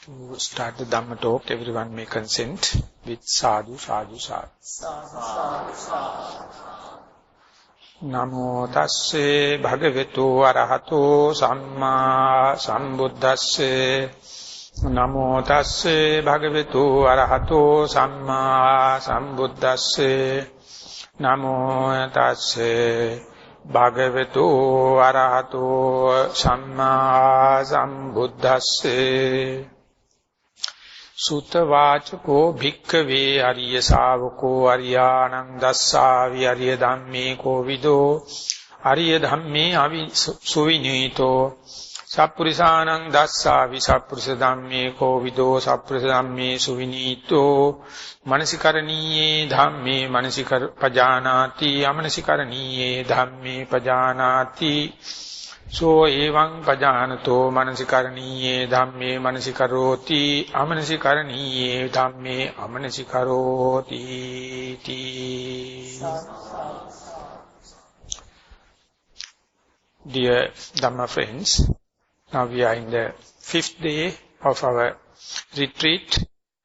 To start the Dhamma talk, everyone may consent with sadhu, sadhu, sadhu. Namo tasse bhagavato arahato samma sambuddhasse. Namo tasse bhagavato arahato samma sambuddhasse. Namo tasse bhagavato arahato samma sambuddhasse. Sutta vācako bhikkhave ariya sāvako ariyānaṁ dassāvi ariya dhamme ko vido ariya dhamme avi suvinito sappurisānaṁ dassāvi sappurisa dhamme ko vido sappurisa dhamme suvinito manasikaraniye dhamme manasikar pajānāti amanasikaraniye dhamme pajānāti so evaṁ pajānato manasikaraniye dhamme manasikaroti amanasikaraniye dhamme amanasikaroti ti. Dear Dhamma friends, now we are in the 5th day of our retreat,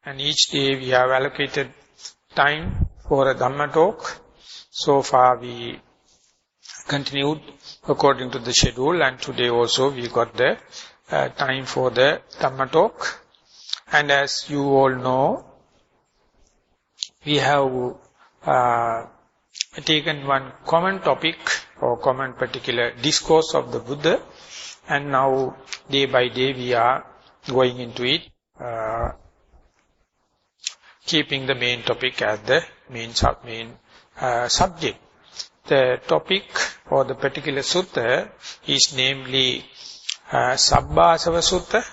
and each day we have allocated time for a Dhamma talk. So far we continued according to the schedule, and today also we got the time for the Dhamma talk. And as you all know, we have taken one common topic or common particular discourse of the Buddha, and now day by day we are going into it, keeping the main topic as the main subject. The topic or the particular sutta is namely Sabbasawa Sutta.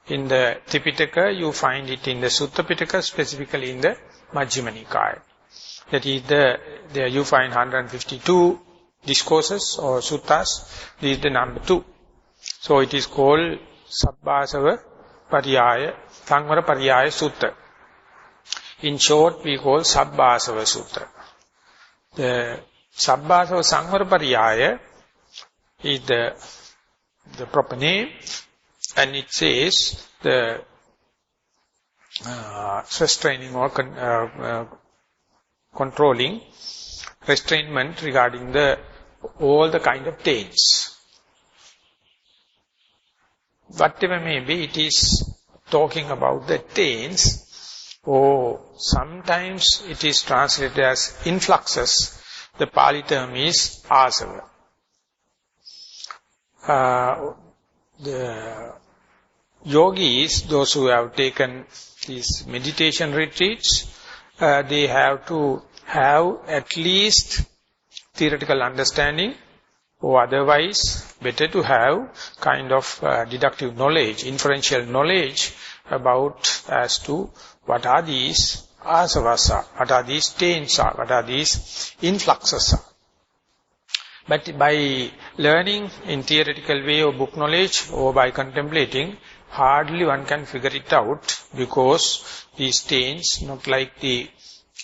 In the Tipitaka, you find it in the Sutta Pitaka, specifically in the Majjhima Nikaya. That is there you find 152 discourses or suttas. This is the number 2. So it is called Sabbasawa Pariyaya, Sangvara Pariyaya Sutta. In short, we call Sabbasawa Sutta. The Sabbasawa Sangvara Pariyaya is the proper name, and it says the restraining or controlling restrainment regarding all the kind of taints. Whatever may be, it is talking about the taints, or sometimes it is translated as influxes. The Pali term is asava. The yogis, those who have taken these meditation retreats, they have to have at least theoretical understanding, or otherwise better to have kind of deductive knowledge, inferential knowledge about as to what are these asavas, what are these taints, what are these influxes. But by learning in theoretical way or book knowledge or by contemplating, hardly one can figure it out, because these taints, not like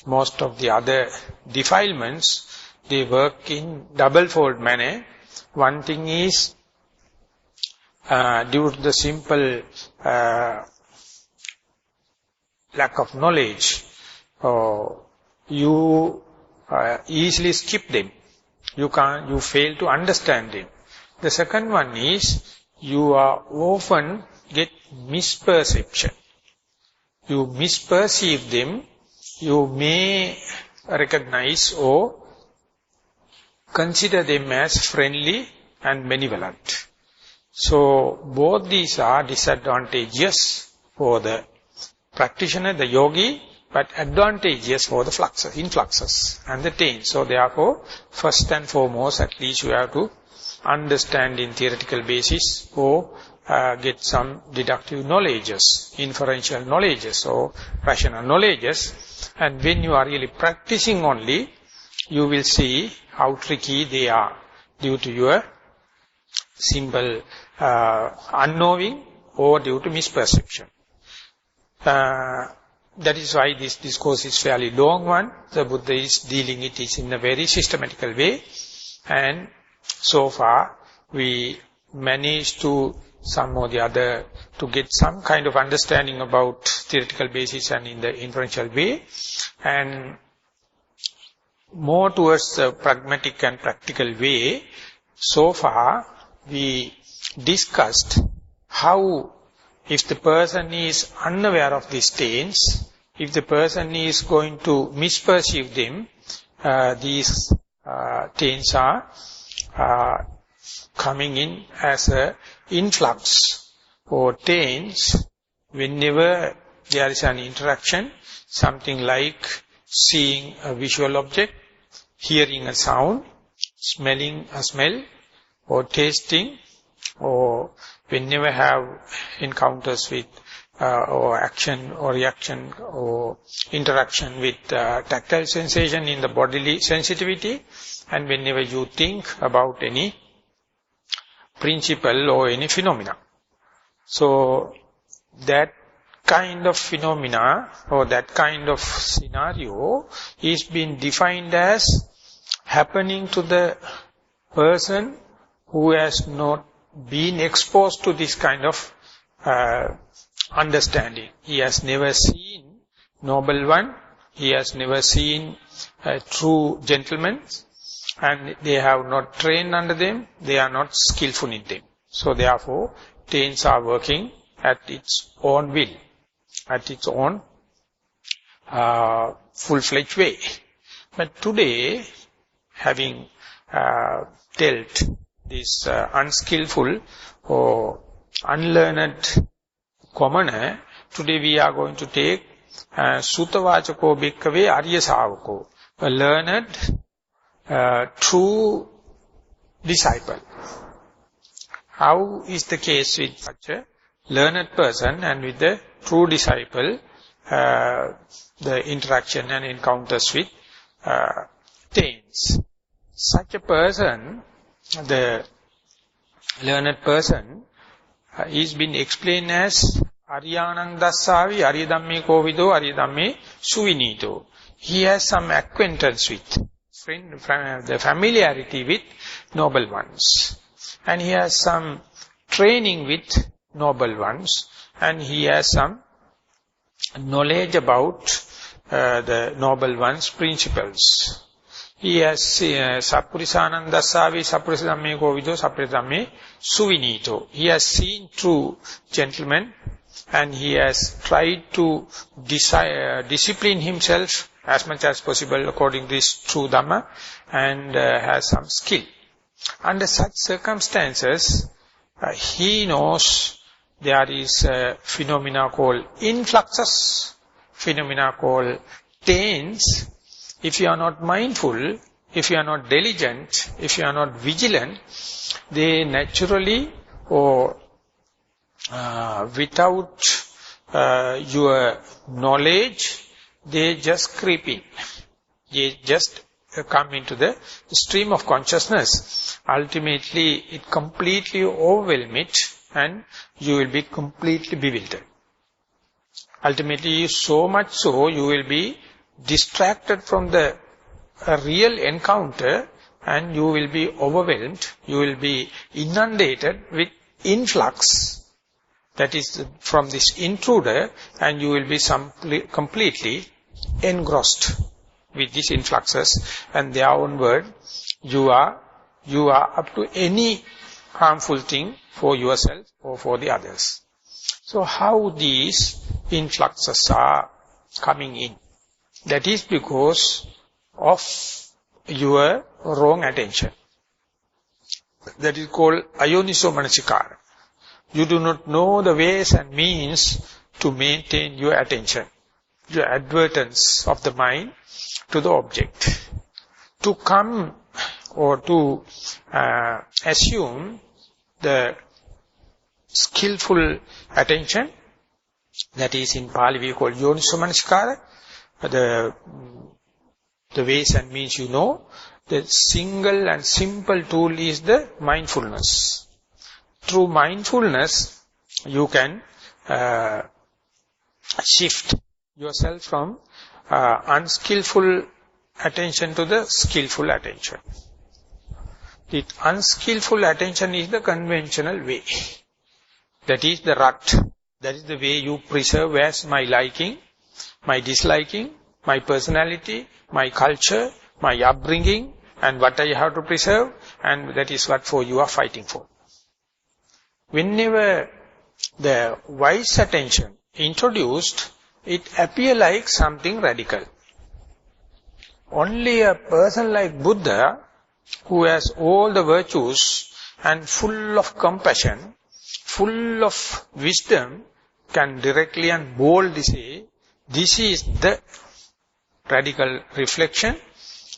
most of the other defilements, they work in double-fold manner. One thing is, due to the simple lack of knowledge, you easily skip them. You fail to understand them. The second one is, you are often get misperception. You misperceive them. You may recognize or consider them as friendly and benevolent. So both these are disadvantageous for the practitioner, the yogi, but advantageous for the influxes and the taints. So therefore, first and foremost, at least you have to understand in theoretical basis or get some deductive knowledges, inferential knowledges or rational knowledges. And when you are really practicing only, you will see how tricky they are due to your simple unknowing or due to misperception. That is why this discourse is fairly long one. The Buddha is dealing it is in a very systematical way. And so far, we managed to some or the other to get some kind of understanding about theoretical basis and in the inferential way, and more towards the pragmatic and practical way. So far, we discussed how, if the person is unaware of these taints, if the person is going to misperceive them, these taints are coming in as a influx or taints whenever there is an interaction, something like seeing a visual object, hearing a sound, smelling a smell, or tasting, or whenever have encounters with or action or reaction or interaction with tactile sensation in the bodily sensitivity, and whenever you think about any principle or any phenomena. So that kind of phenomena or that kind of scenario is being defined as happening to the person who has not been exposed to this kind of understanding. He has never seen noble one, he has never seen a true gentleman, and they have not trained under them, they are not skillful in them. So therefore, taints are working at its own will, at its own full-fledged way. But today, having dealt this unskillful or unlearned commoner, today we are going to take Suttavachako Bhikkave Arya Savako, a learned, true disciple. How is the case with such a learned person and with the true disciple, the interaction and encounters with taints? Such a person, the learned person, is been explained as Aryanang Dassavi, Aryadamme Kovido, Aryadamme Suvinito. He has some acquaintance with, the familiarity with noble ones. And he has some training with noble ones. And he has some knowledge about the noble ones' principles. He has Sappurisananda Dassavi, Sappurisamme Kovido, Sappurisamme Suvinito. He has seen true gentlemen, and he has tried to discipline himself as much as possible according to this true Dhamma, and has some skill. Under such circumstances, he knows there is a phenomena called influxes, phenomena called taints. If you are not mindful, if you are not diligent, if you are not vigilant, they naturally or without your knowledge, they just creep in. They just come into the stream of consciousness. Ultimately, it completely overwhelms it, and you will be completely bewildered. Ultimately, so much so, you will be distracted from the real encounter, and you will be overwhelmed, you will be inundated with influx, that is from this intruder, and you will be completely engrossed with these influxes, and their own word, you are up to any harmful thing for yourself or for the others. So how these influxes are coming in? That is because of your wrong attention. That is called ayoniso manasikara. You do not know the ways and means to maintain your attention, your advertence of the mind to the object. To come or to assume the skillful attention, that is in Pali we call yoniso manasikara, the ways and means you know, the single and simple tool is the mindfulness. Through mindfulness, you can shift yourself from unskillful attention to the skillful attention. The unskillful attention is the conventional way. That is the rut. That is the way you preserve as my liking, my disliking, my personality, my culture, my upbringing, and what I have to preserve, and that is what for you are fighting for. Whenever the wise attention introduced, it appear like something radical. Only a person like Buddha, who has all the virtues and full of compassion, full of wisdom, can directly and boldly say, this is the radical reflection.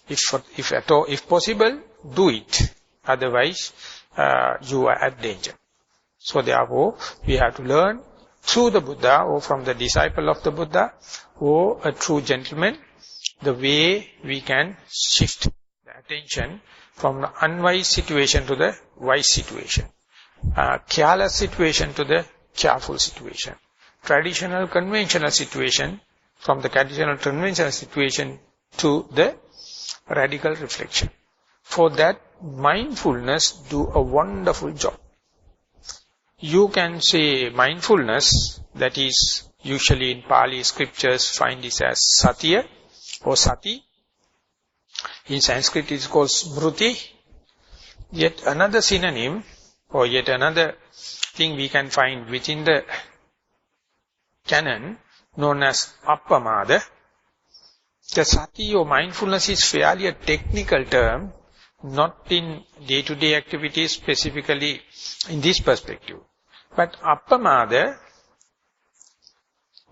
If possible, do it. Otherwise, you are at danger. So therefore, we have to learn through the Buddha, or from the disciple of the Buddha, or a true gentleman, the way we can shift the attention from the unwise situation to the wise situation. Careless situation to the careful situation. Traditional, conventional situation from the traditional, conventional situation to the radical reflection. For that, mindfulness do a wonderful job. You can say mindfulness, that is usually in Pali scriptures find this as satya or sati. In Sanskrit it is called smruti. Yet another synonym or yet another thing we can find within the canon known as appamada. The sati or mindfulness is fairly a technical term, not in day-to-day activities specifically in this perspective. But appamada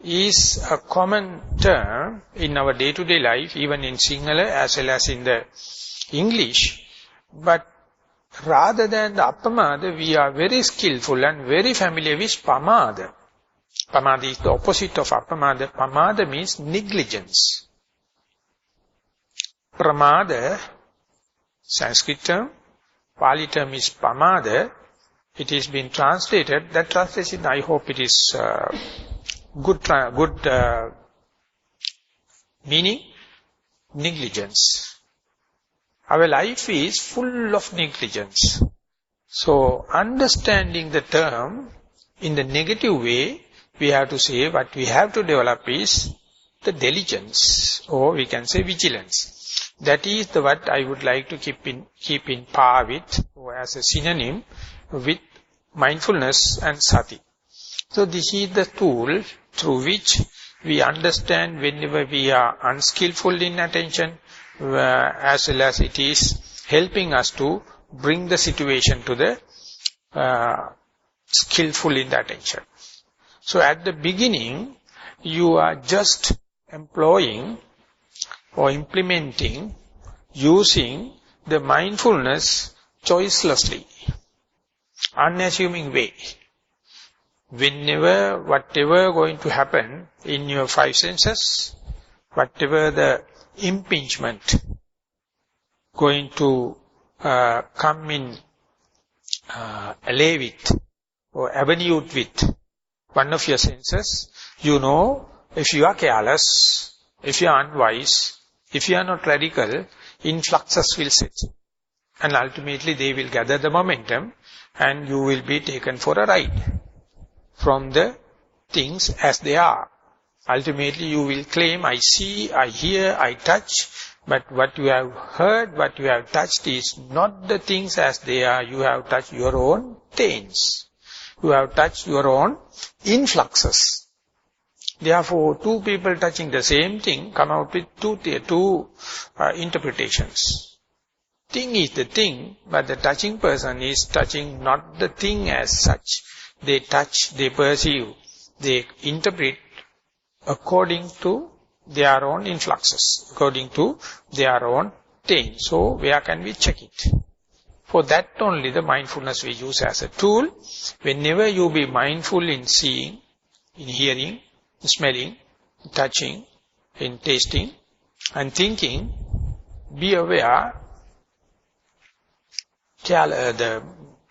is a common term in our day-to-day life, even in Sinhala as well as in the English. But rather than the appamada, we are very skillful and very familiar with pamada. Pamada is the opposite of appamada. Pamada means negligence. Pramada, Sanskrit term, Pali term is pamada. It is been translated. That translation, I hope it is good meaning, negligence. Our life is full of negligence. So, understanding the term in the negative way, we have to say what we have to develop is the diligence, or we can say vigilance. That is the what I would like to keep in par with, or as a synonym with mindfulness and sati. So this is the tool through which we understand whenever we are unskillful in attention, as well as it is helping us to bring the situation to the skillful in the attention. So at the beginning, you are just employing or implementing, using the mindfulness choicelessly, unassuming way. Whenever, whatever going to happen in your five senses, whatever the impingement going to come in allay with or avenue with one of your senses, you know, if you are careless, if you are unwise, if you are not radical, influxes will set in. And ultimately they will gather the momentum and you will be taken for a ride from the things as they are. Ultimately you will claim, I see, I hear, I touch, but what you have heard, what you have touched is not the things as they are. You have touched your own taints. You have touched your own influxes. Therefore, two people touching the same thing come out with two interpretations. Thing is the thing, but the touching person is touching not the thing as such. They touch, they perceive, they interpret according to their own influxes, according to their own taint. So, where can we check it? For that only the mindfulness we use as a tool. Whenever you be mindful in seeing, in hearing, smelling, touching, in tasting, and thinking, be aware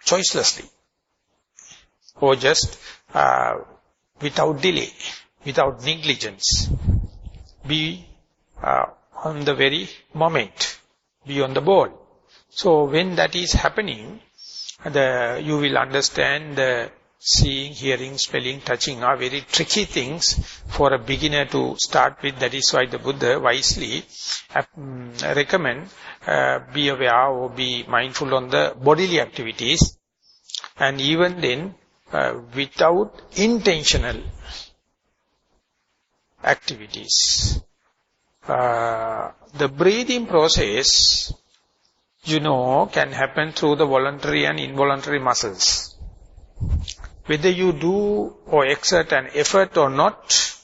choicelessly, or just without delay, without negligence. Be on the very moment, be on the ball. So when that is happening, you will understand the seeing, hearing, smelling, touching are very tricky things for a beginner to start with. That is why the Buddha wisely recommend be aware or be mindful on the bodily activities, and even then without intentional activities. The breathing process, can happen through the voluntary and involuntary muscles. Whether you do or exert an effort or not,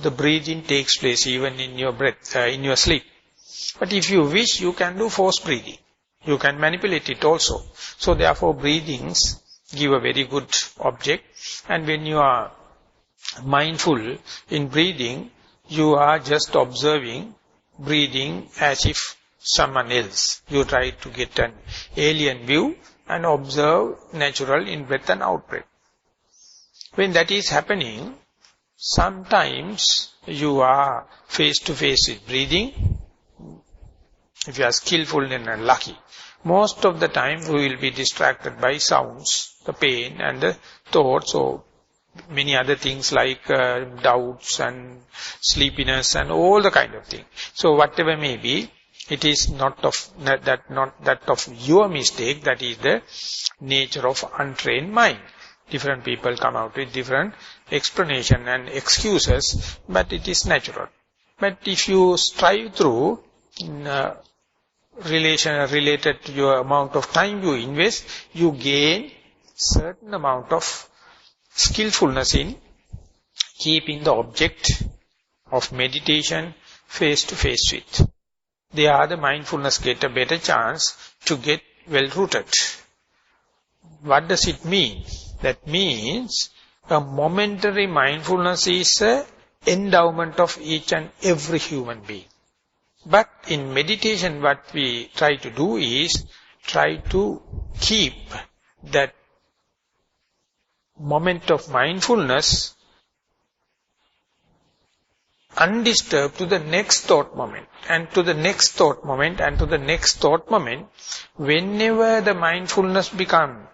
the breathing takes place even in your breath, in your sleep. But if you wish, you can do force breathing. You can manipulate it also. So therefore, breathings give a very good object. And when you are mindful in breathing, you are just observing breathing as if someone else. You try to get an alien view and observe natural in-breath and out-breath. When that is happening, sometimes you are face-to-face with breathing, if you are skillful and lucky. Most of the time we will be distracted by sounds, the pain and the thoughts, or many other things like doubts and sleepiness and all the kind of thing. So whatever may be, it is not that of your mistake. That is the nature of untrained mind. Different people come out with different explanation and excuses, but it is natural. But if you strive through related to your amount of time you invest, you gain certain amount of skillfulness in keeping the object of meditation face to face with. There the mindfulness get a better chance to get well rooted. What does it mean? That means a momentary mindfulness is an endowment of each and every human being. But in meditation what we try to do is try to keep that moment of mindfulness undisturbed to the next thought moment, and to the next thought moment, and to the next thought moment. Whenever the mindfulness becomes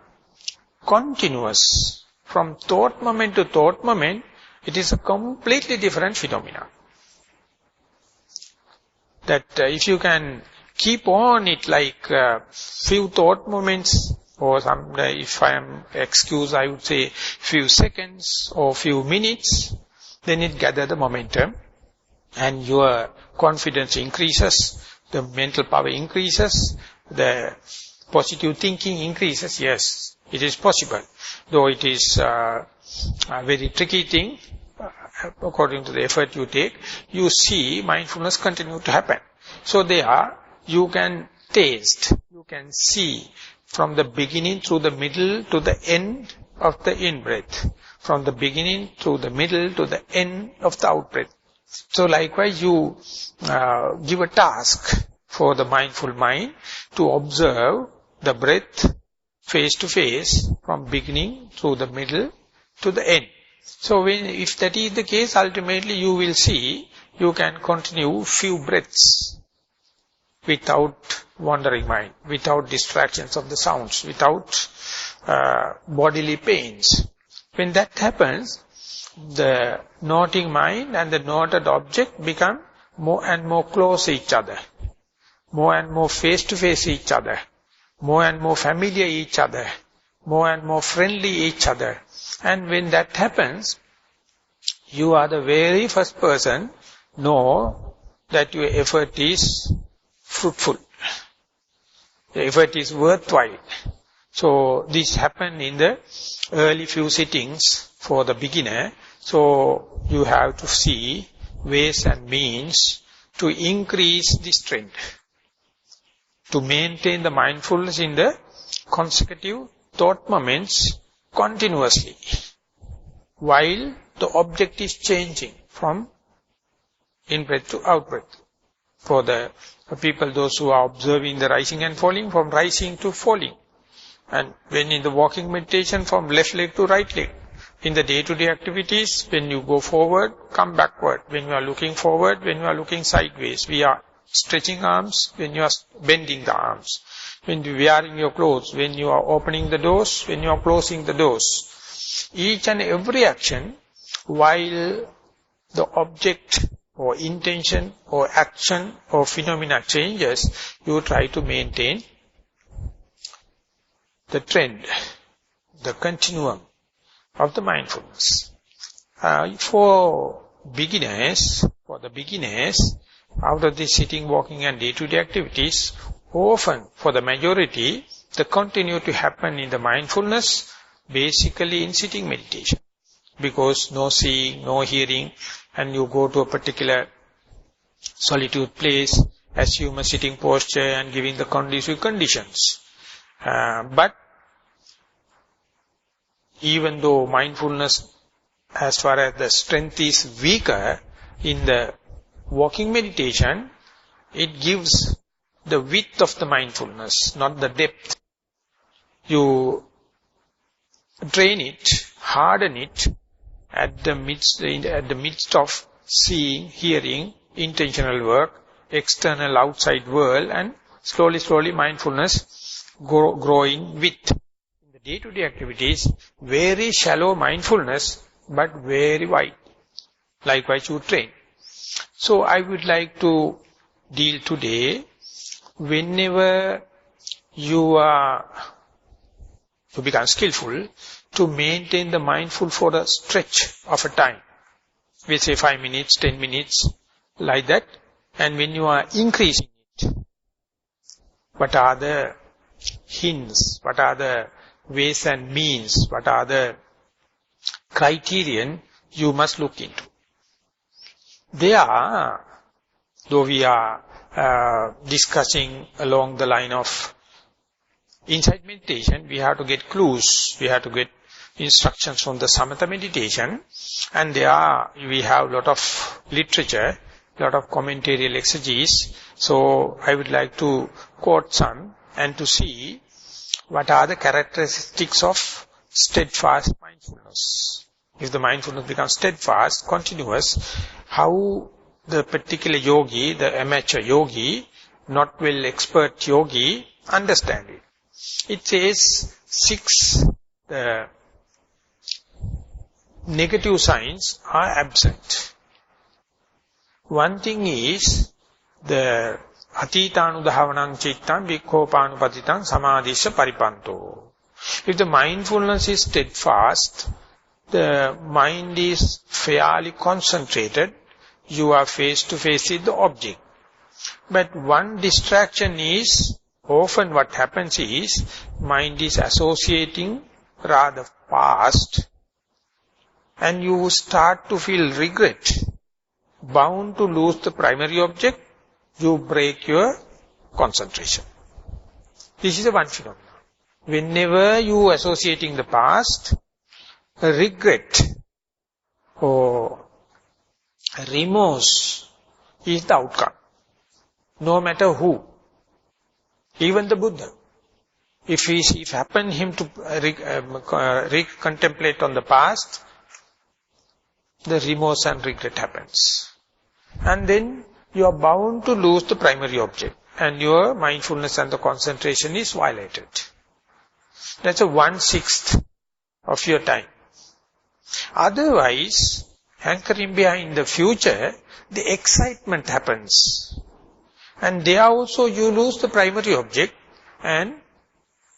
continuous from thought moment to thought moment, it is a completely different phenomenon. That if you can keep on it like few thought moments, or some, if I am excused, I would say few seconds or few minutes, then it gathers the momentum and your confidence increases, the mental power increases, the positive thinking increases. Yes, it is possible. Though it is a very tricky thing, according to the effort you take, you see mindfulness continue to happen. So there you can taste, you can see from the beginning through the middle to the end of the in-breath. From the beginning to the middle to the end of the out-breath. So likewise you give a task for the mindful mind to observe the breath face to face from beginning through the middle to the end. So if that is the case, ultimately you will see you can continue few breaths without wandering mind, without distractions of the sounds, without bodily pains. When that happens, the noting mind and the noted object become more and more close to each other, more and more face to face each other, more and more familiar each other, more and more friendly each other. And when that happens, you are the very first person know that your effort is fruitful. The effort is worthwhile. So this happened in the early few sittings for the beginner. So you have to see ways and means to increase the strength, to maintain the mindfulness in the consecutive thought moments continuously, while the object is changing from in-breath to out-breath. For the people, those who are observing the rising and falling, from rising to falling. And when in the walking meditation, from left leg to right leg. In the day-to-day activities, when you go forward, come backward. When you are looking forward, when you are looking sideways. We are stretching arms, when you are bending the arms. When you are wearing your clothes, when you are opening the doors, when you are closing the doors. Each and every action, while the object or intention or action or phenomena changes, you try to maintain the trend, the continuum of the mindfulness. For the beginners, out of this sitting, walking and day-to-day activities, often for the majority, they continue to happen in the mindfulness, basically in sitting meditation. Because no seeing, no hearing, and you go to a particular solitude place, assume a sitting posture and giving the conducive conditions. But even though mindfulness, as far as the strength is weaker in the walking meditation, it gives the width of the mindfulness, not the depth. You train it, harden it at the midst of seeing, hearing, intentional work, external outside world, and slowly mindfulness growing width. In the day-to-day activities, very shallow mindfulness, but very wide. Likewise you train. So I would like to deal today, whenever you become skillful, to maintain the mindful for a stretch of a time. We say 5 minutes, 10 minutes, like that. And when you are increasing it, what are the hints, what are the ways and means, what are the criterion you must look into. There, though we are discussing along the line of insight meditation, we have to get clues, we have to get instructions from the samatha meditation, and there we have a lot of literature, lot of commentarial exegesis. So I would like to quote some and to see what are the characteristics of steadfast mindfulness. If the mindfulness becomes steadfast, continuous, how the particular yogi, the amateur yogi, not well expert yogi, understand it. It says 6 negative signs are absent. One thing is the athitanudhavanam chittam vikhopanupatitam samadhisya paripanto. If the mindfulness is steadfast, the mind is fairly concentrated, you are face to face with the object. But one distraction is, often what happens is, mind is associating rather fast, and you start to feel regret, bound to lose the primary object, you break your concentration. This is the one phenomenon. Whenever you are associating the past, regret or remorse is the outcome. No matter who, even the Buddha. If happen him to contemplate on the past, the remorse and regret happens. And then you are bound to lose the primary object, and your mindfulness and the concentration is violated. That's a 1/6 of your time. Otherwise, hankering behind the future, the excitement happens. And there also you lose the primary object, and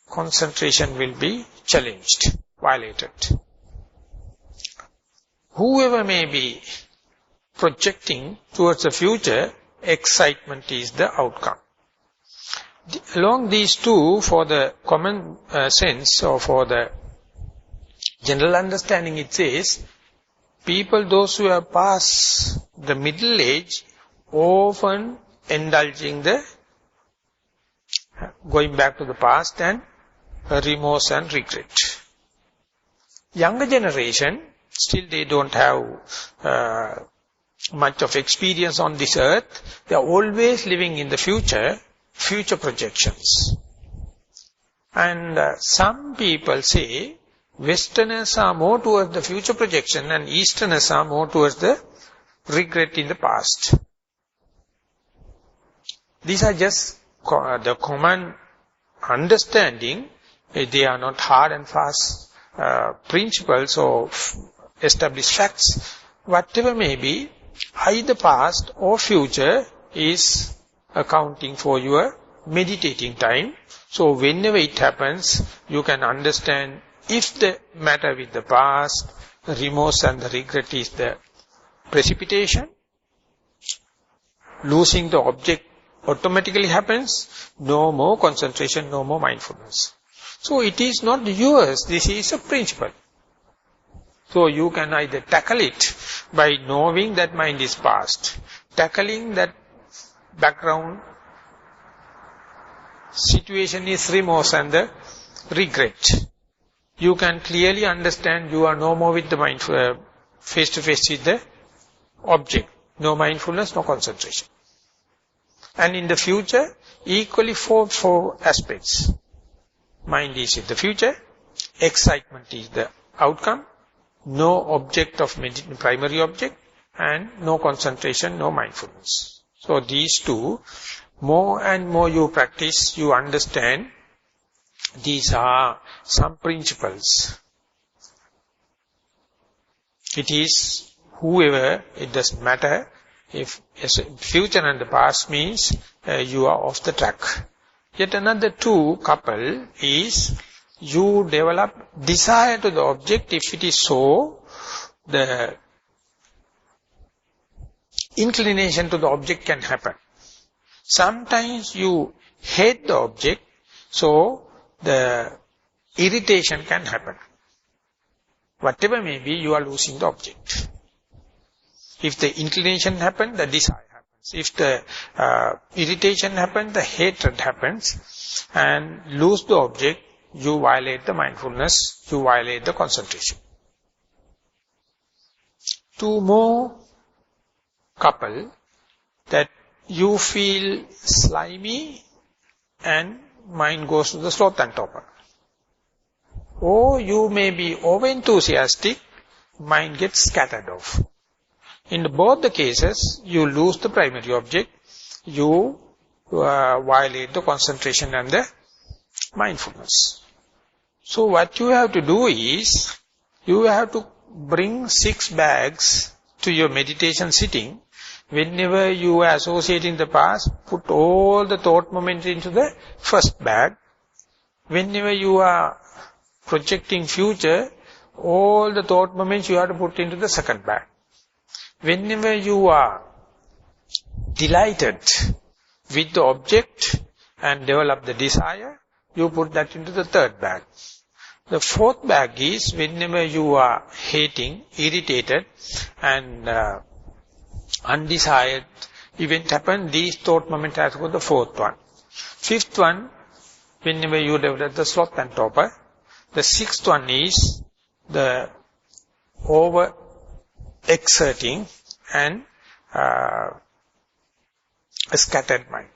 concentration will be challenged, violated. Whoever may be projecting towards the future, excitement is the outcome. Along these two, for the common sense or for the general understanding, it says, people, those who have passed the middle age, often indulging the going back to the past and remorse and regret. Younger generation, still they don't have much of experience on this earth. They are always living in the future projections. And some people say, Westerners are more towards the future projection and Easterners are more towards the regret in the past. These are just the common understanding. They are not hard and fast principles or established facts, whatever may be, either past or future is accounting for your meditating time. So whenever it happens, you can understand if the matter with the past, the remorse and the regret is the precipitation, losing the object automatically happens, no more concentration, no more mindfulness. So it is not yours, this is a principle. So you can either tackle it by knowing that mind is past, tackling that background situation is remorse and the regret. You can clearly understand you are no more with the mind, face to face with the object. No mindfulness, no concentration. And in the future, equally four aspects. Mind is in the future, excitement is the outcome, no object of primary object, and no concentration, no mindfulness. So these two, more and more you practice, you understand, these are some principles. It is whoever, it doesn't matter, if future and the past means you are off the track. Yet another two couple is you develop desire to the object. If it is so, the inclination to the object can happen. Sometimes you hate the object, so the irritation can happen. Whatever may be, you are losing the object. If the inclination happens, the desire happens. If the irritation happens, the hatred happens. And lose the object, you violate the mindfulness, you violate the concentration. Two more couple that you feel slimy and mind goes to the sloth and torpor. Or you may be over-enthusiastic, mind gets scattered off. In both the cases, you lose the primary object, you violate the concentration and the mindfulness. So what you have to do is, you have to bring 6 bags to your meditation sitting. Whenever you are associating the past, put all the thought moments into the first bag. Whenever you are projecting future, all the thought moments you have to put into the second bag. Whenever you are delighted with the object and develop the desire, you put that into the third bag. The fourth bag is whenever you are hating, irritated and undesired event happen, these thought moments have to go to the fourth one. Fifth one, whenever you develop the sloth and torpor. The sixth one is the over-exerting and a scattered mind.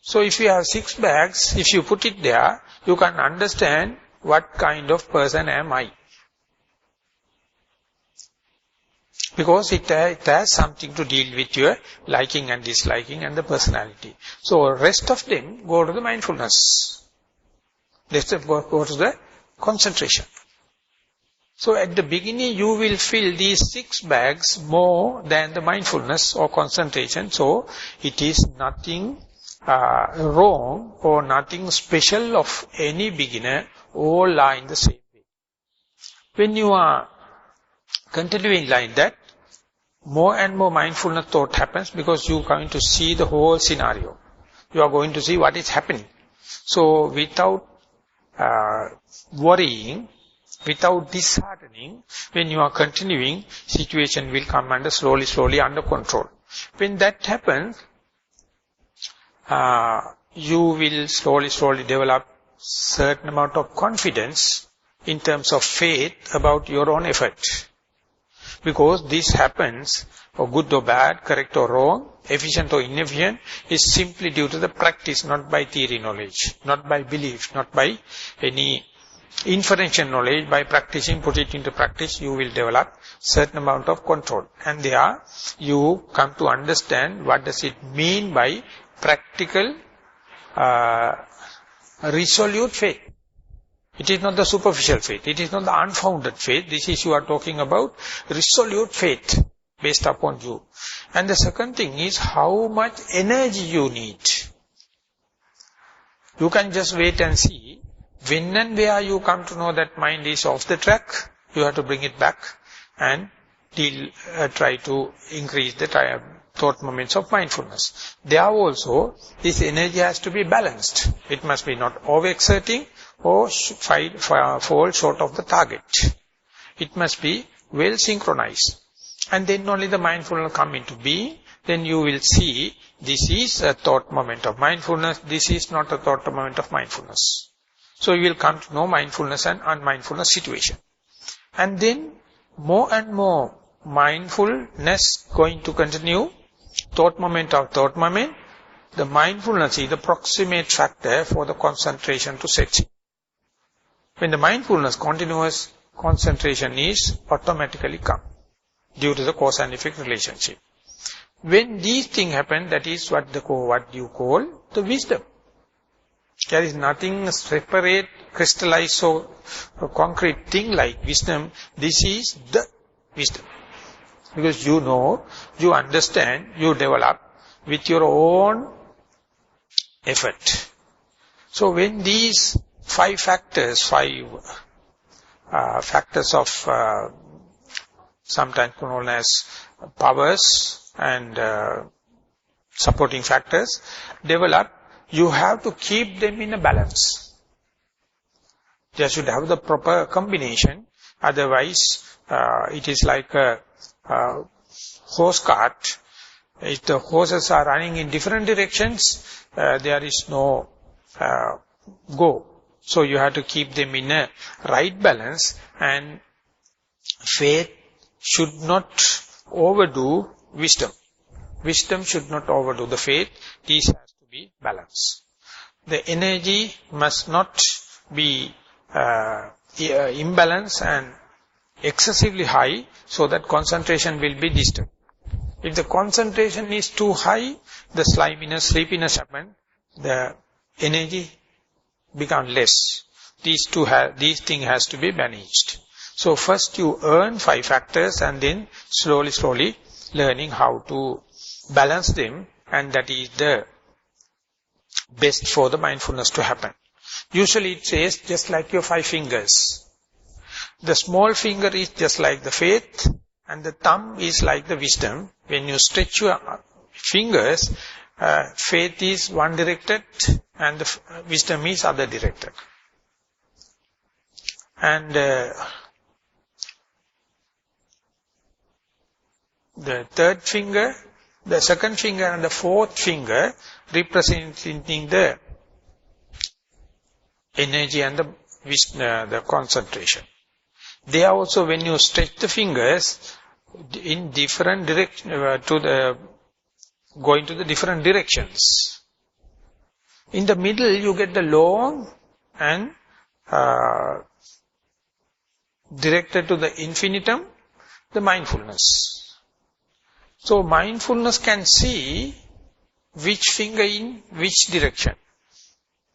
So if you have 6 bags, if you put it there, you can understand what kind of person am I. Because it has something to deal with your liking and disliking and the personality. So rest of them go to the mindfulness. Rest of them go to the concentration. So at the beginning you will fill these 6 bags more than the mindfulness or concentration. So it is nothing wrong or nothing special of any beginner. All are in the same way. When you are continuing like that, more and more mindfulness thought happens because you are going to see the whole scenario. You are going to see what is happening. So without worrying, without disheartening, when you are continuing, situation will come under slowly under control. When that happens, you will slowly develop certain amount of confidence in terms of faith about your own effort. Because this happens, or good or bad, correct or wrong, efficient or inefficient, is simply due to the practice, not by theory knowledge, not by belief, not by any inferential knowledge. By practicing, put it into practice, you will develop certain amount of control. And there, you come to understand what does it mean by practical, resolute faith. It is not the superficial faith. It is not the unfounded faith. This is you are talking about resolute faith based upon you. And the second thing is how much energy you need. You can just wait and see. When and where you come to know that mind is off the track, you have to bring it back and try to increase the thought moments of mindfulness. There also, this energy has to be balanced. It must be not overexerting or fall short of the target. It must be well synchronized. And then only the mindfulness come into being. Then you will see this is a thought moment of mindfulness. This is not a thought moment of mindfulness. So you will come to know mindfulness and unmindfulness situation. And then more and more mindfulness going to continue. Thought moment of thought moment. The mindfulness is the proximate factor for the concentration to set in. When the mindfulness continues, concentration is automatically come due to the cause and effect relationship. When these things happen, that is what you call the wisdom. There is nothing separate, crystallized, or concrete thing like wisdom. This is the wisdom. Because you know, you understand, you develop with your own effort. So when these five factors of sometimes known as powers and supporting factors develop, you have to keep them in a balance. They should have the proper combination. Otherwise, it is like a horse cart. If the horses are running in different directions, there is no go. So you have to keep them in a right balance, and faith should not overdo wisdom. Wisdom should not overdo the faith. These has to be balanced. The energy must not be imbalanced and excessively high, so that concentration will be disturbed. If the concentration is too high, the sleepiness happens, the energy becomes less. These things has to be managed. So first you earn 5 factors and then slowly learning how to balance them, and that is the best for the mindfulness to happen. Usually it says just like your 5 fingers. The small finger is just like the faith and the thumb is like the wisdom. When you stretch your fingers, faith is one directed and the wisdom is other directed. And the third finger, the second finger and the fourth finger representing the energy and the concentration. There also, when you stretch the fingers in different direction, going to the different directions. In the middle, you get the long and directed to the infinitum, the mindfulness. So mindfulness can see which finger in which direction.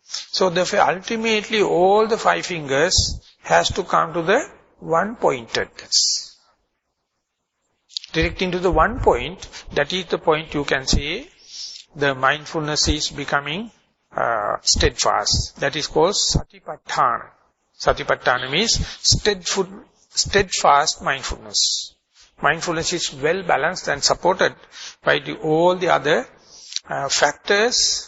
So ultimately all the 5 fingers has to come to the one pointedness. Directing to the one point, that is the point you can say the mindfulness is becoming steadfast. That is called satipatthana. Satipatthana means steadfast mindfulness. Mindfulness is well balanced and supported by all the other factors.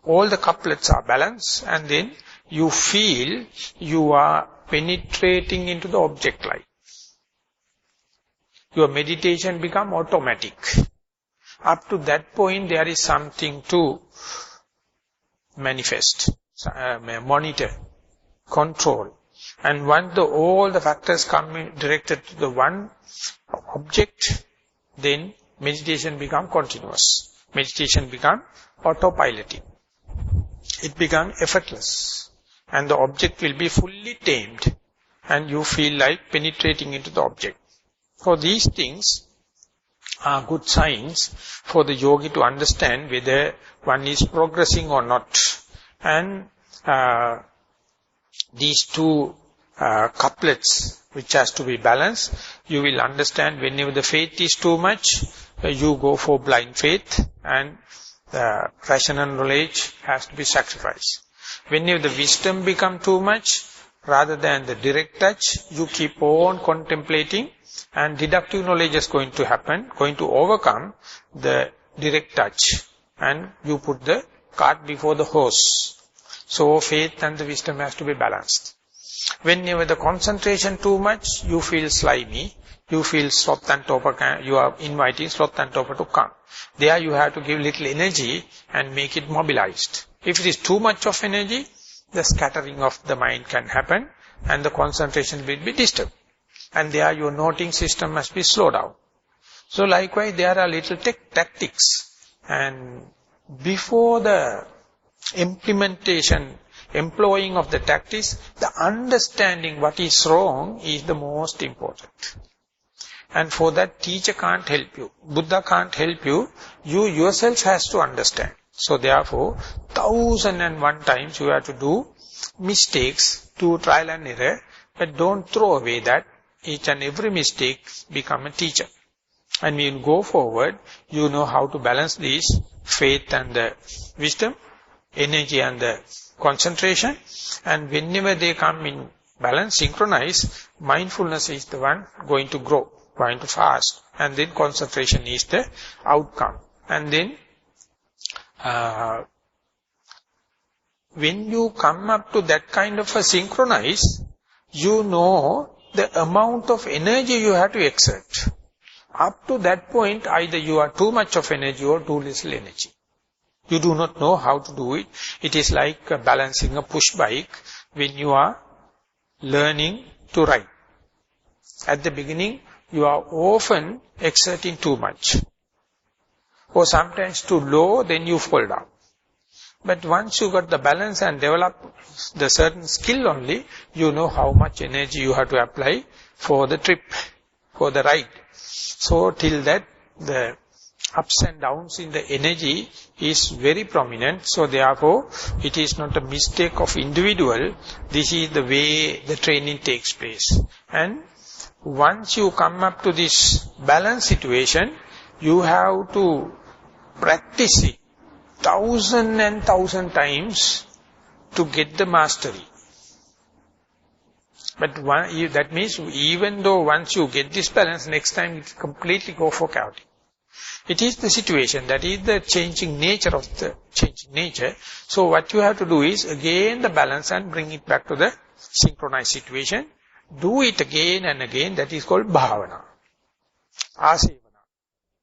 All the couplets are balanced, and then you feel you are penetrating into the object light. Your meditation becomes automatic. Up to that point, there is something to manifest, monitor, control. And once all the factors come in directed to the one object, then meditation becomes continuous. Meditation becomes autopiloting. It becomes effortless. And the object will be fully tamed. And you feel like penetrating into the object. So these things are good signs for the yogi to understand whether one is progressing or not. And these two couplets which has to be balanced, you will understand whenever the faith is too much, you go for blind faith and the rational knowledge has to be sacrificed. Whenever the wisdom become too much, rather than the direct touch, you keep on contemplating and deductive knowledge is going to happen, going to overcome the direct touch, and you put the cart before the horse. So faith and the wisdom has to be balanced. Whenever the concentration too much, you feel slimy, you feel sloth and torpor, you are inviting sloth and torpor to come. There you have to give little energy and make it mobilized. If it is too much of energy, the scattering of the mind can happen and the concentration will be disturbed. And there your noting system must be slowed down. So likewise there are little tactics, and before the implementation, employing of the tactics, the understanding what is wrong is the most important. And for that teacher can't help you, Buddha can't help you, you yourself has to understand. So therefore 1001 times you have to do mistakes, do trial and error, but don't throw away that. Each and every mistake become a teacher. And we will go forward, you know how to balance these, faith and the wisdom, energy and the concentration, and whenever they come in balance, synchronize, mindfulness is the one going to grow, going to fast, and then concentration is the outcome. And then, when you come up to that kind of a synchronize, you know the amount of energy you have to exert. Up to that point, either you are too much of energy or too little energy. You do not know how to do it. It is like balancing a push bike when you are learning to ride. At the beginning, you are often exerting too much. Or sometimes too low, then you fall down. But once you got the balance and develop the certain skill only, you know how much energy you have to apply for the trip, for the ride. So till that, the ups and downs in the energy is very prominent. So therefore, it is not a mistake of individual. This is the way the training takes place. And once you come up to this balance situation, you have to practice it 1,000 and 1,000 times to get the mastery. But that means even though once you get this balance, next time it completely go for chaotic. It is the situation, that is the changing nature of the changing nature. So what you have to do is again the balance and bring it back to the synchronized situation. Do it again and again, that is called bhavana. Asevana.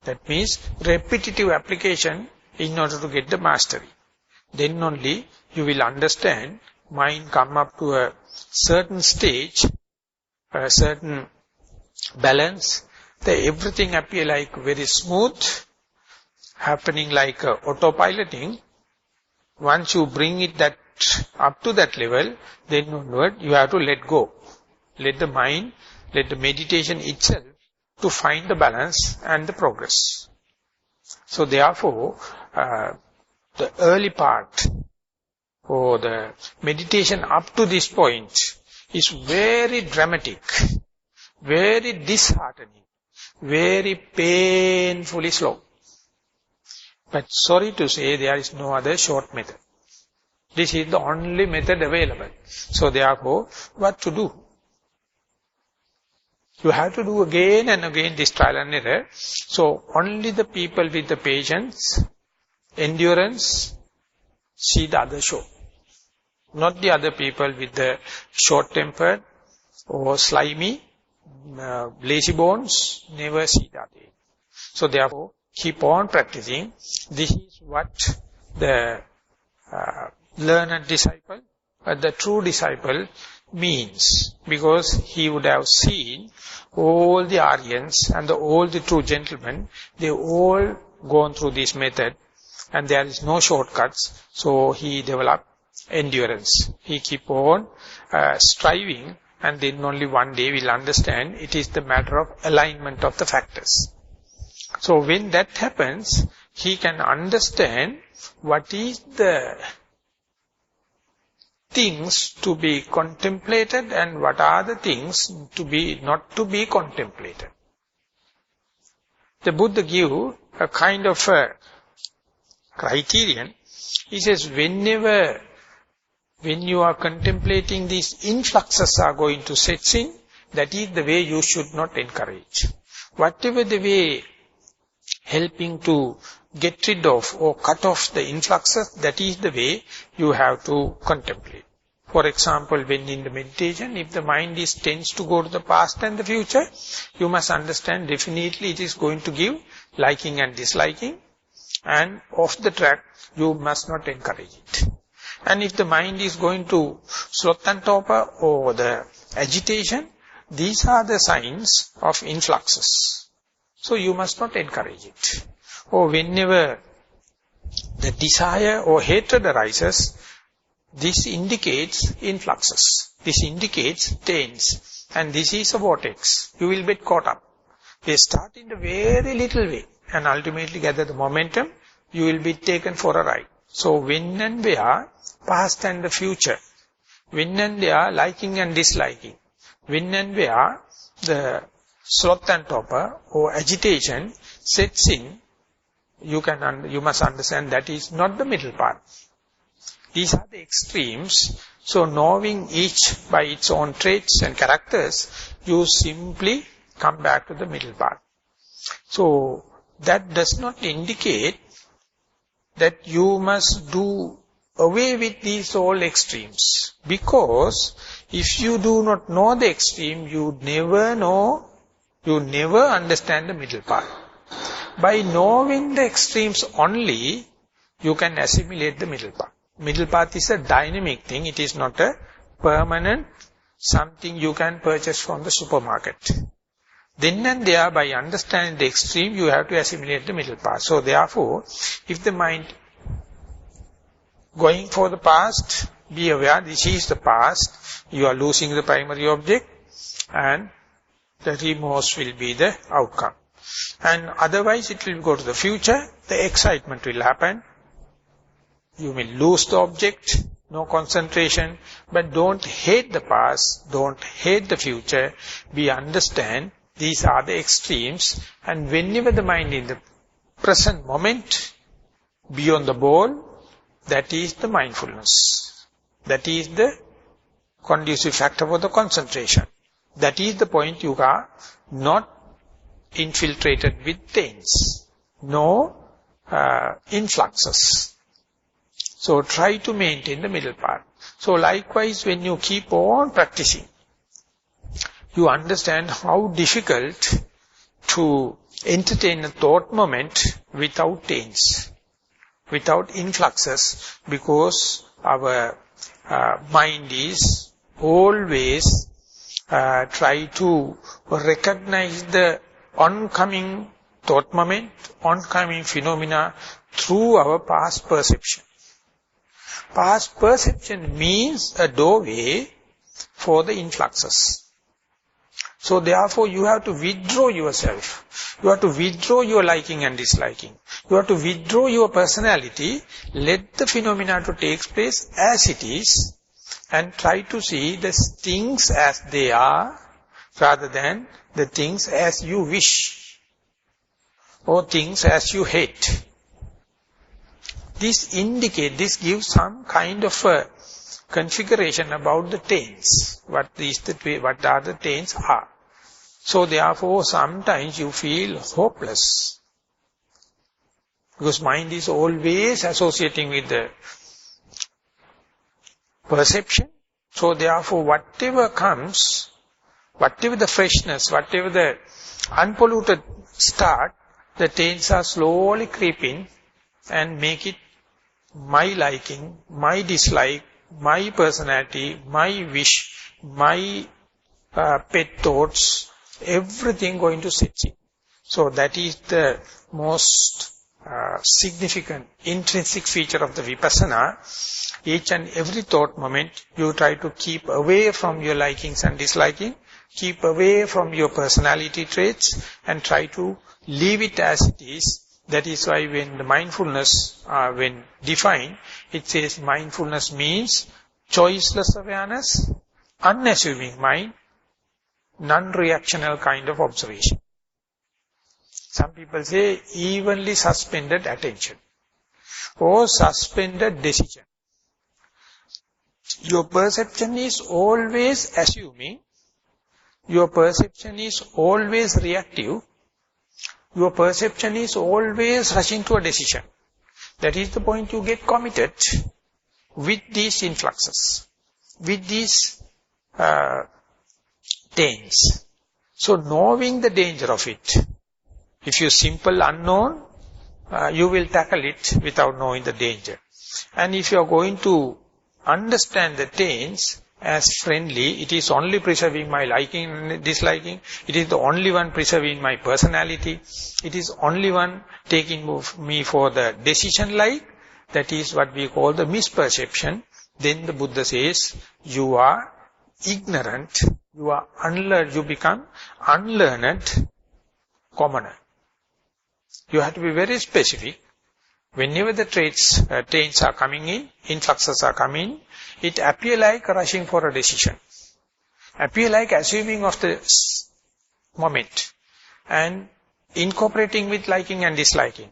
That means repetitive application in order to get the mastery. Then only you will understand, mind come up to a certain stage, a certain balance, everything appear like very smooth, happening like autopiloting. Once you bring it that up to that level, then onward you have to let go. Let the mind, let the meditation itself to find the balance and the progress. So therefore, the early part or the meditation up to this point is very dramatic, very disheartening, very painfully slow. But sorry to say, there is no other short method. This is the only method available. So therefore, what to do? You have to do again and again this trial and error. So only the people with the patience, endurance, see the other show. Not the other people with the short-tempered or slimy, lazy bones, never see that. So therefore, keep on practicing. This is what the learned disciple, the true disciple means. Because he would have seen all the Aryans and all the true gentlemen, they all gone through this method and there is no shortcuts. So he developed endurance. He keep on striving, and then only one day will understand it is the matter of alignment of the factors. So when that happens, he can understand what is the things to be contemplated and what are the things to be not to be contemplated. The Buddha give a kind of a criterion. He says, when you are contemplating, these influxes are going to set in, that is the way you should not encourage. Whatever the way helping to get rid of or cut off the influxes, that is the way you have to contemplate. For example, when in the meditation, if the mind tends to go to the past and the future, you must understand definitely it is going to give liking and disliking, and off the track, you must not encourage it. And if the mind is going to sloth and torpor or the agitation, these are the signs of influxes. So you must not encourage it. Or whenever the desire or hatred arises, this indicates influxes. This indicates taints. And this is a vortex. You will get caught up. They start in a very little way and ultimately gather the momentum. You will be taken for a ride. So when and where, past and the future, when and where, liking and disliking, when and where the sloth and torpor or agitation sets in, you must understand that is not the middle part. These are the extremes. So knowing each by its own traits and characters, you simply come back to the middle part. So that does not indicate that you must do away with these all extremes. Because if you do not know the extreme, you never understand the middle part. By knowing the extremes only, you can assimilate the middle part. Middle path is a dynamic thing. It is not a permanent something you can purchase from the supermarket. Then and there, by understanding the extreme, you have to assimilate the middle path. So therefore, if the mind going for the past, be aware this is the past. You are losing the primary object and the remorse will be the outcome. And otherwise it will go to the future. The excitement will happen. You may lose the object, no concentration, but don't hate the past, don't hate the future. We understand these are the extremes, and whenever the mind in the present moment, beyond the ball, that is the mindfulness. That is the conducive factor for the concentration. That is the point you are not infiltrated with taints, no influxes. So try to maintain the middle part. So likewise, when you keep on practicing, you understand how difficult to entertain a thought moment without taints, without influxes, because our mind is always try to recognize the oncoming thought moment, oncoming phenomena through our past perception. Past perception means a doorway for the influxes. So therefore you have to withdraw yourself. You have to withdraw your liking and disliking. You have to withdraw your personality. Let the phenomena to take place as it is and try to see the things as they are rather than the things as you wish or things as you hate. This gives some kind of a configuration about the taints. What are the taints are. So therefore sometimes you feel hopeless. Because mind is always associating with the perception. So therefore whatever comes, whatever the freshness, whatever the unpolluted start, the taints are slowly creeping and make it my liking, my dislike, my personality, my wish, my pet thoughts, everything going to set in. So that is the most significant intrinsic feature of the vipassana. Each and every thought moment you try to keep away from your likings and disliking, keep away from your personality traits and try to leave it as it is. That is why when the mindfulness, when defined, it says mindfulness means choiceless awareness, unassuming mind, non-reactional kind of observation. Some people say evenly suspended attention or suspended decision. Your perception is always assuming, your perception is always reactive, your perception is always rushing to a decision. That is the point you get committed with these influxes, with these taints. So knowing the danger of it, if you simple unknown, you will tackle it without knowing the danger. And if you are going to understand the taints as friendly, it is only preserving my liking and disliking, it is the only one preserving my personality, it is only one taking me for the decision like, that is what we call the misperception. Then the Buddha says, you are ignorant, you are unlearned, you become unlearned commoner. You have to be very specific. Whenever the taints are coming in, influxes are coming, it appear like rushing for a decision. Appear like assuming of the moment and incorporating with liking and disliking.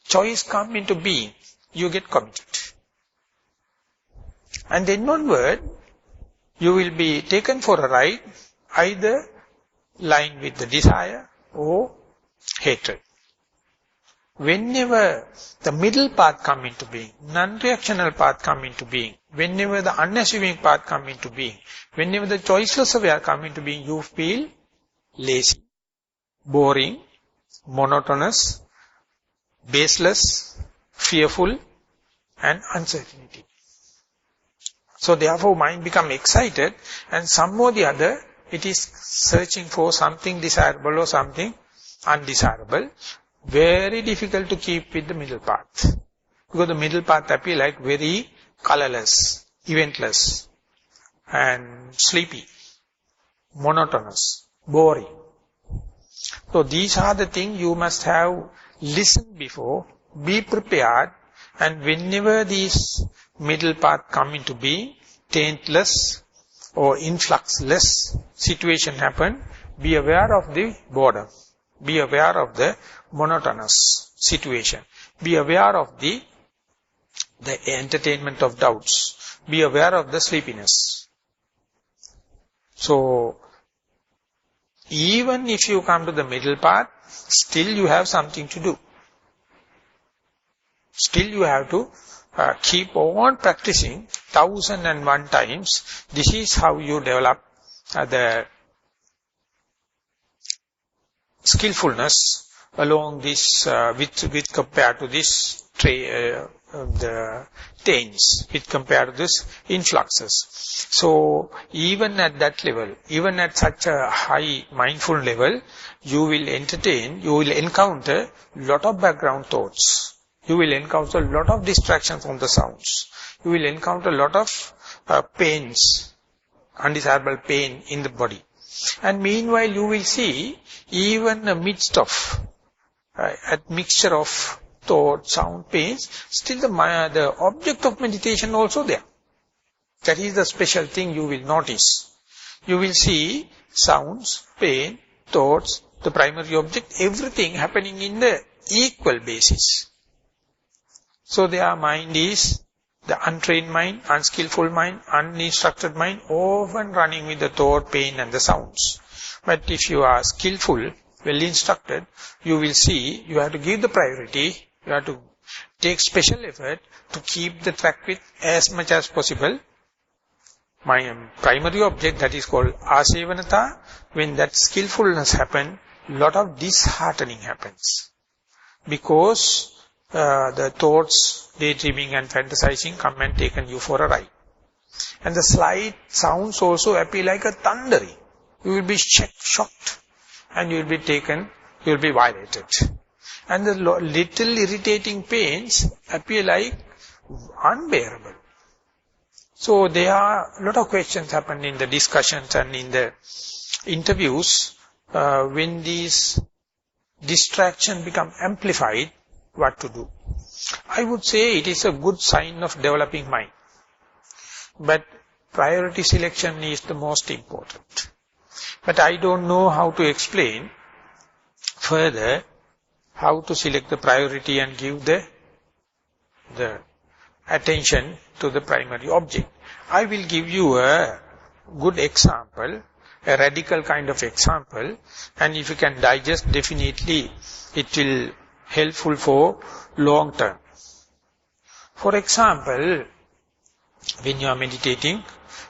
Choice come into being, you get committed. And then onward, you will be taken for a ride, either lined with the desire or hatred. Whenever the middle path come into being, non-reactional path come into being, whenever the unassuming path come into being, whenever the choiceless aware come into being, you feel lazy, boring, monotonous, baseless, fearful, and uncertainty. So therefore mind become excited, and some or the other it is searching for something desirable or something undesirable. Very difficult to keep with the middle path. Because the middle path appear like very colorless, eventless, and sleepy, monotonous, boring. So these are the things you must have listened before, be prepared, and whenever these middle path come into being, taintless or influxless situation happen, be aware of the boredom. Be aware of the monotonous situation. Be aware of the entertainment of doubts. Be aware of the sleepiness. So, even if you come to the middle path, still you have something to do. Still you have to keep on practicing 1001 times. This is how you develop the skillfulness along this, with compared to this, the taints, with compared to this influxes. So, even at that level, even at such a high mindful level, you will encounter lot of background thoughts. You will encounter a lot of distractions from the sounds. You will encounter a lot of pains, undesirable pain in the body. And meanwhile you will see, even amidst of a mixture of thought, sound, pains, still the object of meditation also there. That is the special thing you will notice. You will see sounds, pain, thoughts, the primary object, everything happening in the equal basis. So their mind is the untrained mind, unskillful mind, uninstructed mind, often running with the thought, pain and the sounds. But if you are skillful, well instructed, you will see you have to give the priority, you have to take special effort to keep the track with as much as possible. My primary object, that is called asevanata. When that skillfulness happens, lot of disheartening happens. Because the thoughts, daydreaming and fantasizing come and taken you for a ride. And the slight sounds also appear like a thundering. You will be shocked and you will be taken, you will be violated. And the little irritating pains appear like unbearable. So there are a lot of questions happen in the discussions and in the interviews when these distractions become amplified, what to do. I would say it is a good sign of developing mind. But priority selection is the most important. But I don't know how to explain further how to select the priority and give the attention to the primary object. I will give you a good example, a radical kind of example, and if you can digest, definitely it will helpful for long term. For example, when you are meditating,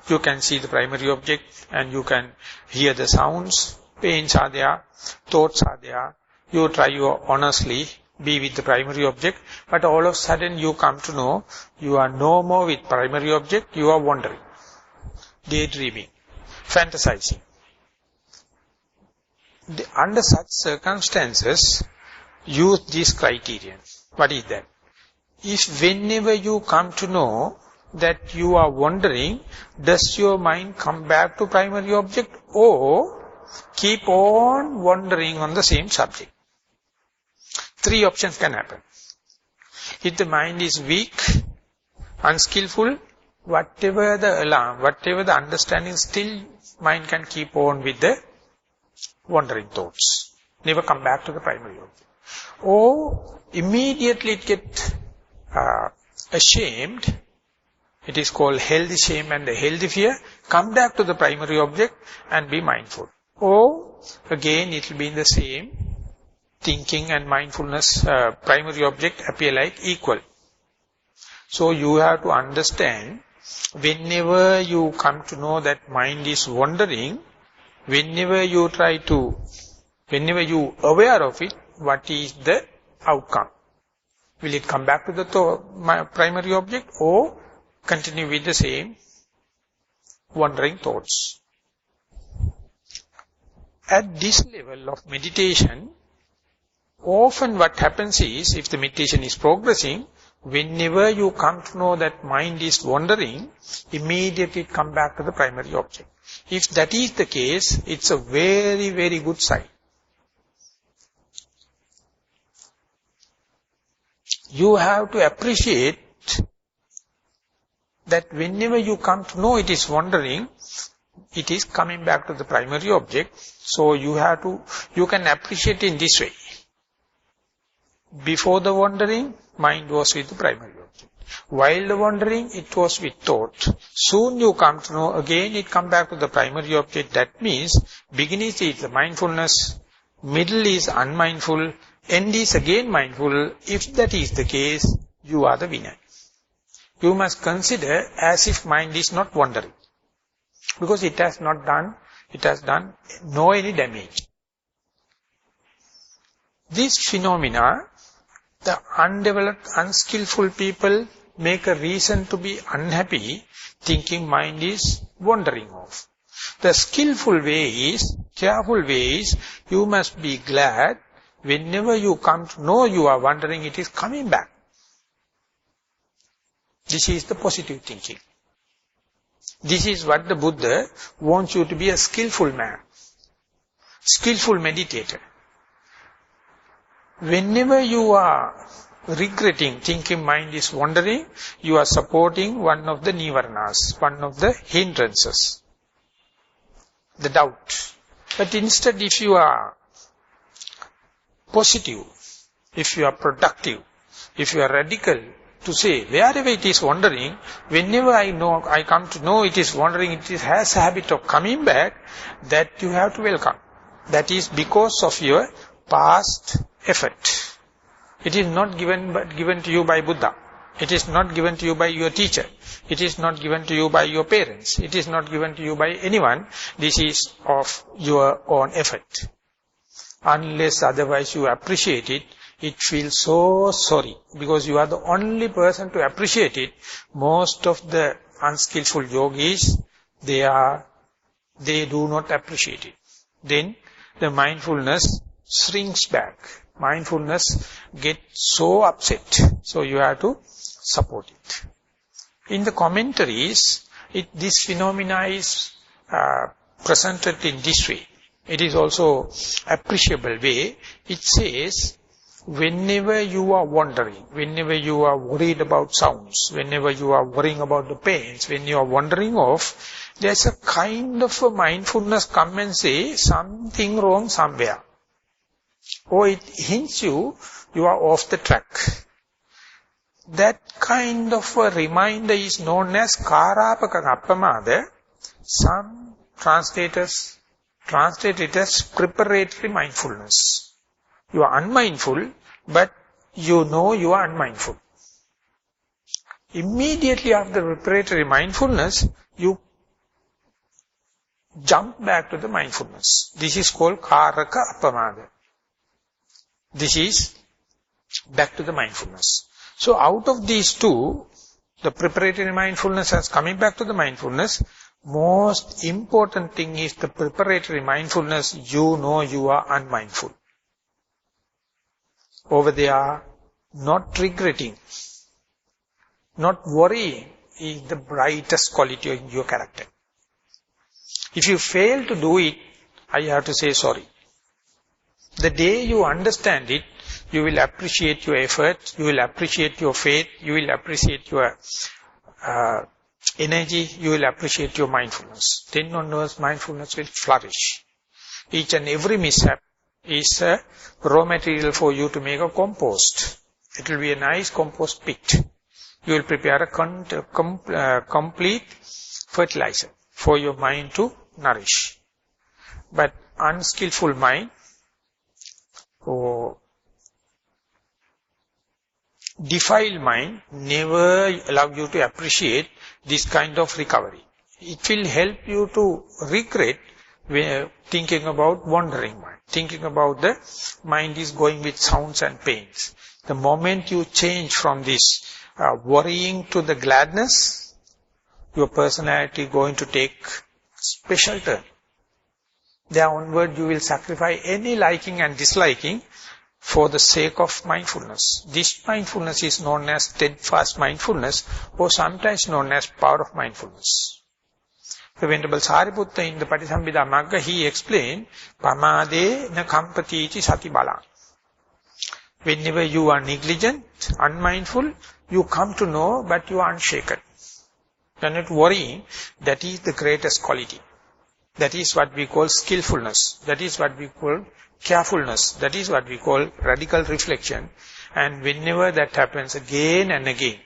you can see the primary object and you can hear the sounds, pains are there, thoughts are there. You try honestly be with the primary object, but all of a sudden you come to know you are no more with primary object, you are wandering, daydreaming, fantasizing. Under such circumstances, use this criterion. What is that? If whenever you come to know that you are wandering, does your mind come back to primary object or keep on wandering on the same subject? Three options can happen. If the mind is weak, unskillful, whatever the alarm, whatever the understanding, still mind can keep on with the wandering thoughts. Never come back to the primary object. Or immediately it gets ashamed. It is called healthy shame and the healthy fear. Come back to the primary object and be mindful. Or again it will be in the same thinking and mindfulness, primary object appear like equal. So you have to understand, whenever you come to know that mind is wandering, whenever you aware of it, what is the outcome? Will it come back to the primary object or continue with the same wandering thoughts? At this level of meditation, often what happens is, if the meditation is progressing, whenever you come to know that mind is wandering, immediately come back to the primary object. If that is the case, it's a very, very good sign. You have to appreciate that whenever you come to know it is wandering, it is coming back to the primary object. So you can appreciate in this way. Before the wandering, mind was with the primary object. While the wandering, it was with thought. Soon you come to know, again it come back to the primary object. That means, beginning is the mindfulness, middle is unmindful, end is again mindful. If that is the case, you are the winner. You must consider as if mind is not wandering. Because it has done no any damage. This phenomena, the undeveloped, unskillful people make a reason to be unhappy, thinking mind is wandering off. The skillful way is, careful way is, you must be glad whenever you come to know you are wandering, it is coming back. This is the positive thinking. This is what the Buddha wants you to be, a skillful man, skillful meditator. Whenever you are regretting, thinking mind is wandering, you are supporting one of the nivaranas, one of the hindrances, the doubt. But instead, if you are positive, if you are productive, if you are radical, to say, wherever it is wandering, whenever I come to know it is wandering, it has a habit of coming back, that you have to welcome. That is because of your past effort. It is not given to you by Buddha. It is not given to you by your teacher. It is not given to you by your parents. It is not given to you by anyone. This is of your own effort. Unless otherwise you appreciate it, it feels so sorry, because you are the only person to appreciate it. Most of the unskillful yogis, they do not appreciate it. Then the mindfulness shrinks back. Mindfulness gets so upset. So you have to support it. In the commentaries, this phenomena is presented in this way. It is also appreciable way. It says, whenever you are wandering, whenever you are worried about sounds, whenever you are worrying about the pains, when you are wandering off, there's a kind of a mindfulness come and say something wrong somewhere. Or it hints you are off the track. That kind of a reminder is known as karapaka appamada. Some translators translate it as preparatory mindfulness. You are unmindful, but you know you are unmindful. Immediately after preparatory mindfulness, you jump back to the mindfulness. This is called karaka appamada. This is back to the mindfulness. So out of these two, the preparatory mindfulness as coming back to the mindfulness, most important thing is the preparatory mindfulness, you know you are unmindful. Over there, not regretting, not worrying is the brightest quality in your character. If you fail to do it, I have to say sorry. The day you understand it, you will appreciate your effort, you will appreciate your faith, you will appreciate your energy, you will appreciate your mindfulness. Then onwards, mindfulness will flourish. Each and every mishap is a raw material for you to make a compost. It will be a nice compost pit. You will prepare a complete fertilizer for your mind to nourish. But unskillful mind or defiled mind never allow you to appreciate this kind of recovery. It will help you to regret thinking about wandering mind, thinking about the mind is going with sounds and pains. The moment you change from this worrying to the gladness, your personality is going to take special turn. There onward you will sacrifice any liking and disliking for the sake of mindfulness. This mindfulness is known as steadfast mindfulness, or sometimes known as power of mindfulness. The Venerable Sariputta in the Patisambhida Magga, he explained, Pamade na kampatiti sati bala. Whenever you are negligent, unmindful, you come to know, but you are unshaken. You are not worrying. That is the greatest quality. That is what we call skillfulness. That is what we call carefulness. That is what we call radical reflection. And whenever that happens again and again,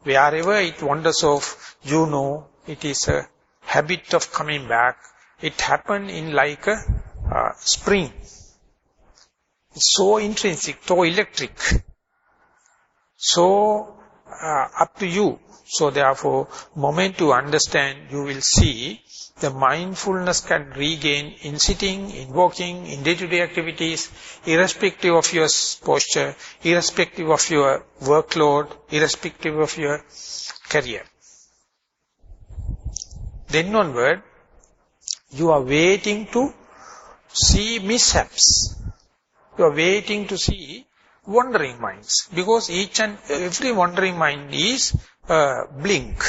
wherever it wanders off, you know it is a habit of coming back. It happened in like a spring. It's so intrinsic, so electric, so up to you. So therefore, moment to understand, you will see the mindfulness can regain in sitting, in walking, in day-to-day activities, irrespective of your posture, irrespective of your workload, irrespective of your career. Then onward, you are waiting to see mishaps. You are waiting to see wandering minds. Because each and every wandering mind is blink,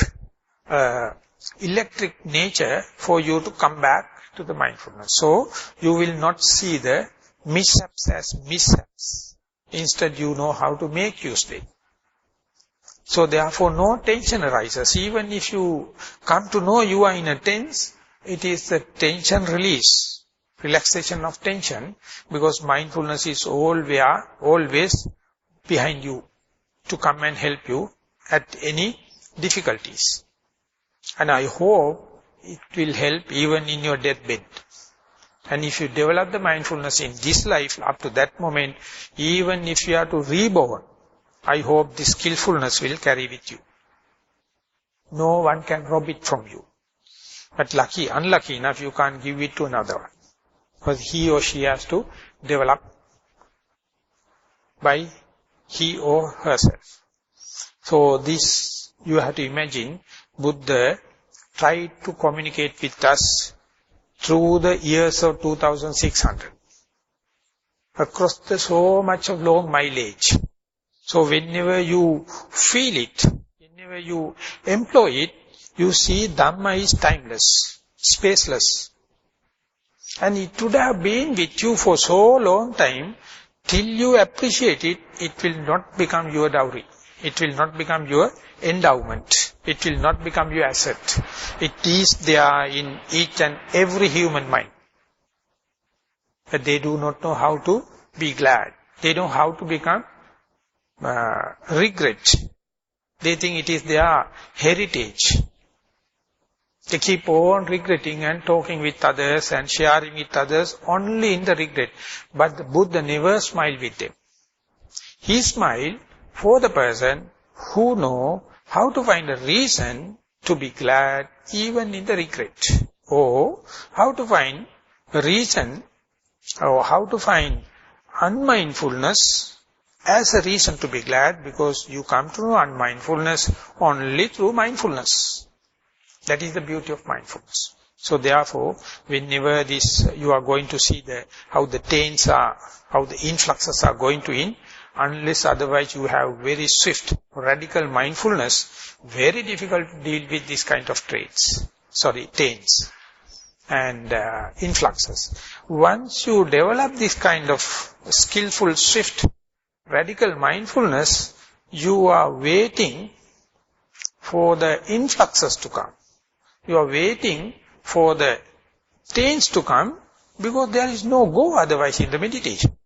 electric nature for you to come back to the mindfulness. So, you will not see the mishaps as mishaps. Instead, you know how to make use of it. So, therefore, no tension arises. Even if you come to know you are in a tense, it is the tension release, relaxation of tension, because mindfulness is always behind you to come and help you at any difficulties. And I hope it will help even in your deathbed. And if you develop the mindfulness in this life, up to that moment, even if you are to reborn, I hope this skillfulness will carry with you. No one can rob it from you. But unlucky enough, you can't give it to another one. Because he or she has to develop by he or herself. So this, you have to imagine, Buddha tried to communicate with us through the years of 2600. Across so much of long mileage. So whenever you feel it, whenever you employ it, you see Dhamma is timeless, spaceless. And it would have been with you for so long time Till you appreciate it, it will not become your dowry. It will not become your endowment. It will not become your asset. It is there in each and every human mind. But they do not know how to be glad. They know how to become regret. They think it is their heritage. They keep on regretting and talking with others and sharing with others only in the regret. But the Buddha never smiled with them. He smiled for the person who know how to find a reason to be glad even in the regret. Or how to find a reason or how to find unmindfulness as a reason to be glad, because you come to know unmindfulness only through mindfulness. That is the beauty of mindfulness. So therefore, whenever you are going to see how the taints are, how the influxes are going to in, unless otherwise you have very swift, radical mindfulness, very difficult to deal with this kind of taints and influxes. Once you develop this kind of skillful, swift, radical mindfulness, you are waiting for the influxes to come. You are waiting for the taints to come, because there is no go otherwise in the meditation.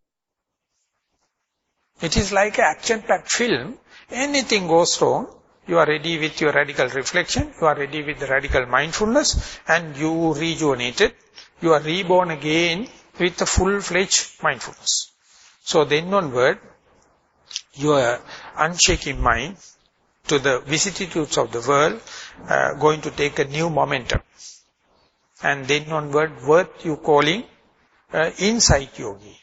It is like an action-packed film. Anything goes wrong, you are ready with your radical reflection, you are ready with the radical mindfulness, and you rejuvenated, you are reborn again with a full-fledged mindfulness. So then onward, your unshaking mind to the vicissitudes of the world going to take a new momentum. And then onward, what you calling insight yogi.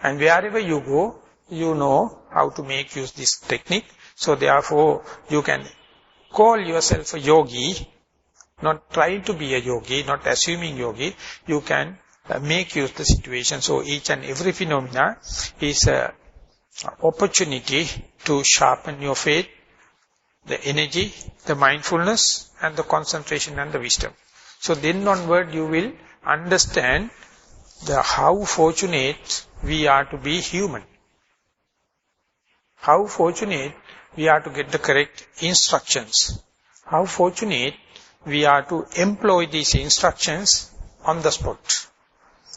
And wherever you go, you know how to make use this technique. So therefore, you can call yourself a yogi, not trying to be a yogi, not assuming yogi. You can make use the situation. So each and every phenomena is a opportunity to sharpen your faith, the energy, the mindfulness, and the concentration and the wisdom. So then onward you will understand how fortunate we are to be human. How fortunate we are to get the correct instructions. How fortunate we are to employ these instructions on the spot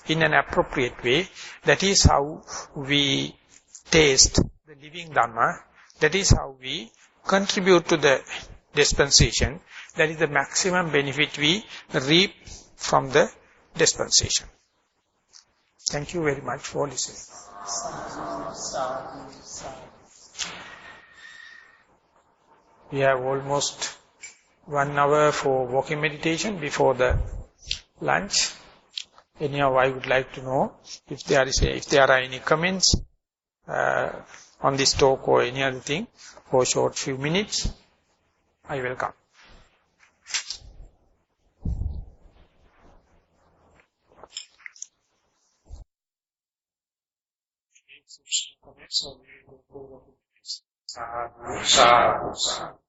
in an appropriate way. That is how we taste the living Dhamma. That is how we contribute to the dispensation. That is the maximum benefit we reap from the dispensation. Thank you very much for listening. We have almost 1 hour for walking meditation before the lunch. Anyhow, I would like to know if there are any comments on this talk or any other thing for a short few minutes. I will come. Sadhu, sadhu, sadhu.